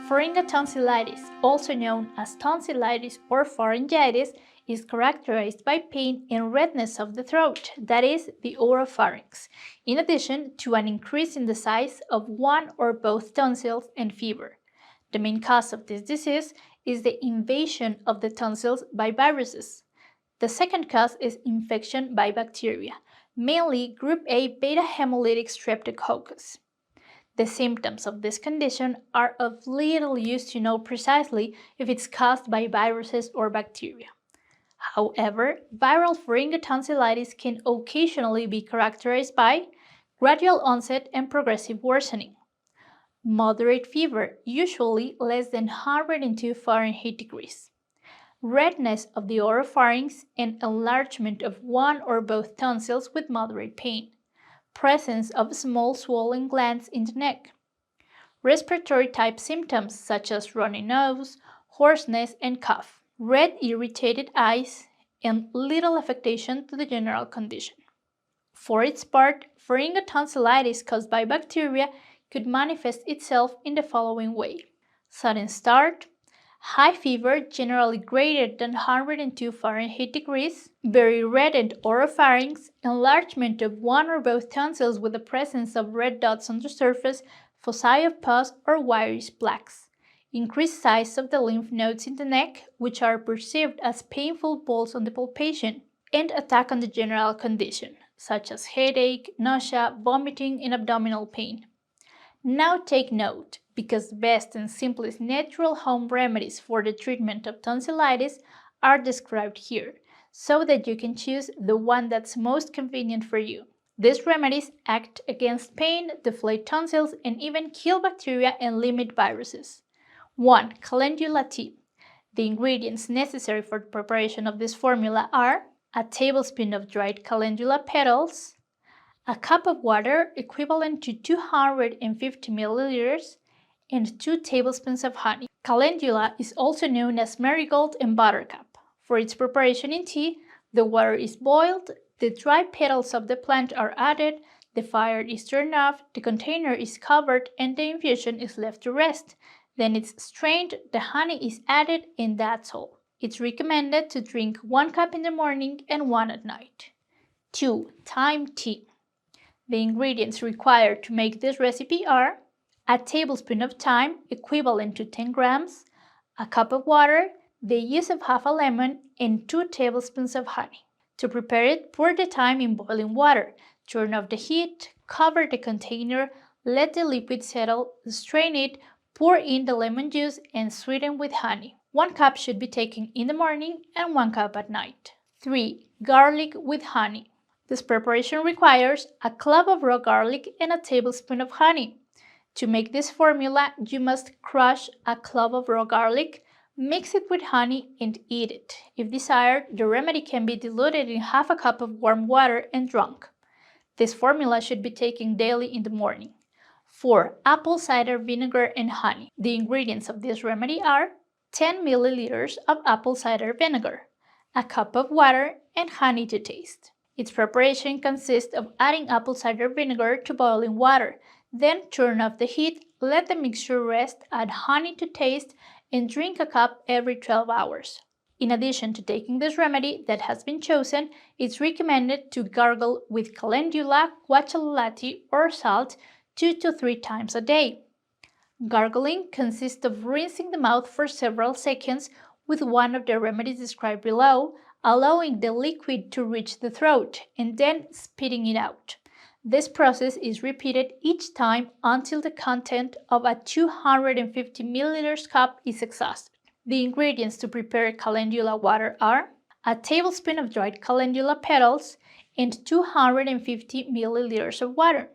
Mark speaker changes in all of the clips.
Speaker 1: Tonsillitis, also known as tonsillitis or pharyngitis, is characterized by pain and redness of the throat, that is, the oropharynx, in addition to an increase in the size of one or both tonsils and fever. The main cause of this disease is the invasion of the tonsils by viruses. The second cause is infection by bacteria, mainly group A beta hemolytic streptococcus. The symptoms of this condition are of little use to know precisely if it's caused by viruses or bacteria. However, viral pharyngotonsillitis can occasionally be characterized by gradual onset and progressive worsening, moderate fever, usually less than 102 Fahrenheit degrees, redness of the oropharynx and enlargement of one or both tonsils with moderate pain, presence of small swollen glands in the neck, respiratory type symptoms such as runny nose, hoarseness, and cough, red irritated eyes, and little affectation to the general condition. For its part, pharyngotonsillitis caused by bacteria could manifest itself in the following way: sudden start, high fever generally greater than 102 Fahrenheit degrees, very reddened oropharynx, enlargement of one or both tonsils with the presence of red dots on the surface, foci of pus or wiry plaques, increased size of the lymph nodes in the neck, which are perceived as painful balls on the palpation, and attack on the general condition, such as headache, nausea, vomiting, and abdominal pain. Now take note, because the best and simplest natural home remedies for the treatment of tonsillitis are described here, so that you can choose the one that's most convenient for you. These remedies act against pain, deflate tonsils, and even kill bacteria and limit viruses. 1. Calendula tea. The ingredients necessary for the preparation of this formula are a tablespoon of dried calendula petals, a cup of water equivalent to 250 milliliters, and 2 tablespoons of honey. Calendula is also known as marigold and buttercup. For its preparation in tea, the water is boiled, the dry petals of the plant are added, the fire is turned off, the container is covered, and the infusion is left to rest. Then it's strained, the honey is added, and that's all. It's recommended to drink 1 cup in the morning and 1 at night. 2. Thyme tea. The ingredients required to make this recipe are a tablespoon of thyme, equivalent to 10 grams, a cup of water, the use of half a lemon, and 2 tablespoons of honey. To prepare it, pour the thyme in boiling water, turn off the heat, cover the container, let the liquid settle, strain it, pour in the lemon juice, and sweeten with honey. 1 cup should be taken in the morning and 1 cup at night. 3. Garlic with honey. This preparation requires a clove of raw garlic and a tablespoon of honey. To make this formula, you must crush a clove of raw garlic, mix it with honey, and eat it. If desired, the remedy can be diluted in half a cup of warm water and drunk. This formula should be taken daily in the morning. 4. Apple cider vinegar and honey. The ingredients of this remedy are 10 milliliters of apple cider vinegar, a cup of water, and honey to taste. Its preparation consists of adding apple cider vinegar to boiling water, then turn off the heat, let the mixture rest, add honey to taste, and drink a cup every 12 hours. In addition to taking this remedy that has been chosen, it's recommended to gargle with calendula, guacamole, or salt 2 to 3 times a day. Gargling consists of rinsing the mouth for several seconds with one of the remedies described below, allowing the liquid to reach the throat, and then spitting it out. This process is repeated each time until the content of a 250 milliliters cup is exhausted. The ingredients to prepare calendula water are a tablespoon of dried calendula petals and 250 milliliters of water.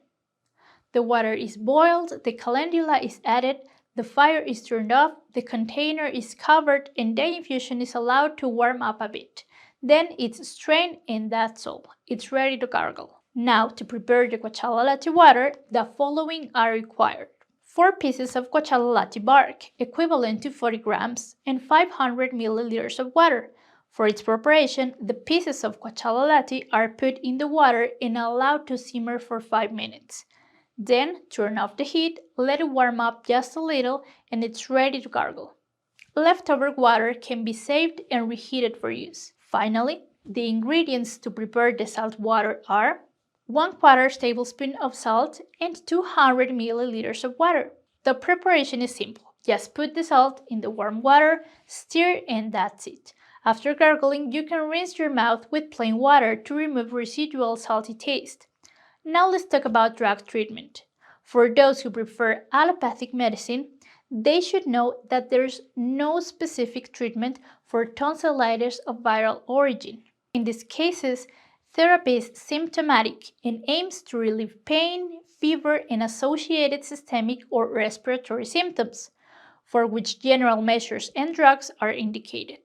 Speaker 1: The water is boiled, the calendula is added, the fire is turned off, the container is covered, and the infusion is allowed to warm up a bit. Then it's strained, and that's all. It's ready to gargle. Now, to prepare the guacamole water, the following are required: 4 pieces of guacamole bark, equivalent to 40 grams, and 500 milliliters of water. For its preparation, the pieces of guacamole are put in the water and allowed to simmer for 5 minutes. Then turn off the heat, let it warm up just a little, and it's ready to gargle. Leftover water can be saved and reheated for use. Finally, the ingredients to prepare the salt water are 1/4 tablespoon of salt and 200 milliliters of water. The preparation is simple. Just put the salt in the warm water, stir, and that's it. After gargling, you can rinse your mouth with plain water to remove residual salty taste. Now let's talk about drug treatment. For those who prefer allopathic medicine, they should know that there's no specific treatment for tonsillitis of viral origin. In these cases, therapy is symptomatic and aims to relieve pain, fever, and associated systemic or respiratory symptoms, for which general measures and drugs are indicated.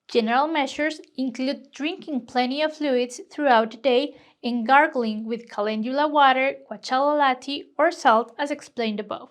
Speaker 1: General measures include drinking plenty of fluids throughout the day and gargling with calendula water, guacamole, or salt as explained above.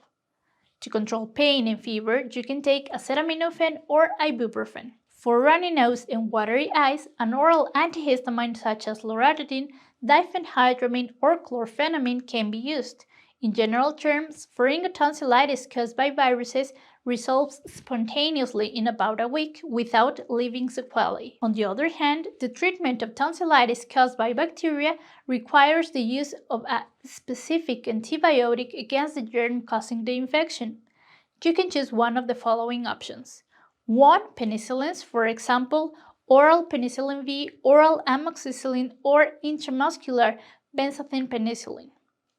Speaker 1: To control pain and fever, you can take acetaminophen or ibuprofen. For runny nose and watery eyes, an oral antihistamine such as loratadine, diphenhydramine, or chlorphenamine can be used. In general terms, pharyngotonsillitis caused by viruses resolves spontaneously in about a week without leaving sequelae. On the other hand, the treatment of tonsillitis caused by bacteria requires the use of a specific antibiotic against the germ causing the infection. You can choose one of the following options. 1. Penicillins, for example, oral penicillin V, oral amoxicillin, or intramuscular benzathine penicillin.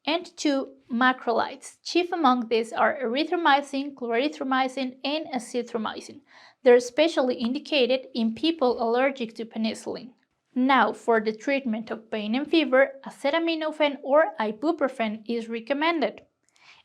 Speaker 1: And 2. Macrolides. Chief among these are erythromycin, clarithromycin, and azithromycin. They're especially indicated in people allergic to penicillin. Now, for the treatment of pain and fever, acetaminophen or ibuprofen is recommended.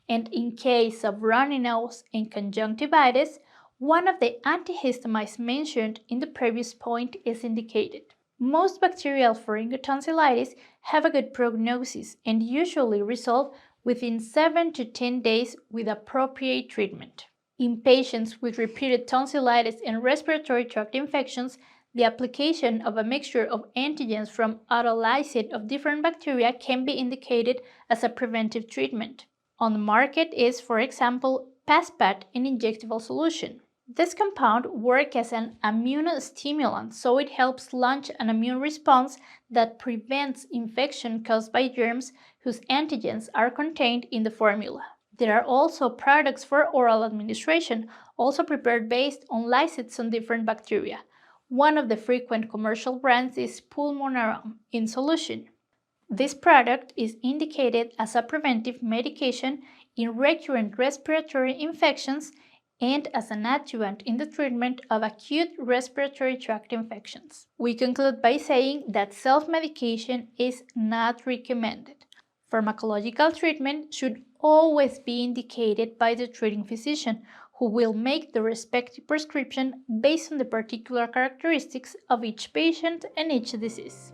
Speaker 1: And in case of runny nose and conjunctivitis, one of the antihistamines mentioned in the previous point is indicated. Most bacterial pharyngotonsillitis have a good prognosis and usually resolve within 7 to 10 days with appropriate treatment. In patients with repeated tonsillitis and respiratory tract infections, the application of a mixture of antigens from autolysis of different bacteria can be indicated as a preventive treatment. On the market is, for example, Paspat, an injectable solution. This compound works as an immunostimulant, so it helps launch an immune response that prevents infection caused by germs whose antigens are contained in the formula. There are also products for oral administration, also prepared based on lysates on different bacteria. One of the frequent commercial brands is Pulmonarum in solution. This product is indicated as a preventive medication in recurrent respiratory infections and as an adjuvant in the treatment of acute respiratory tract infections. We conclude by saying that self-medication is not recommended. Pharmacological treatment should always be indicated by the treating physician, who will make the respective prescription based on the particular characteristics of each patient and each disease.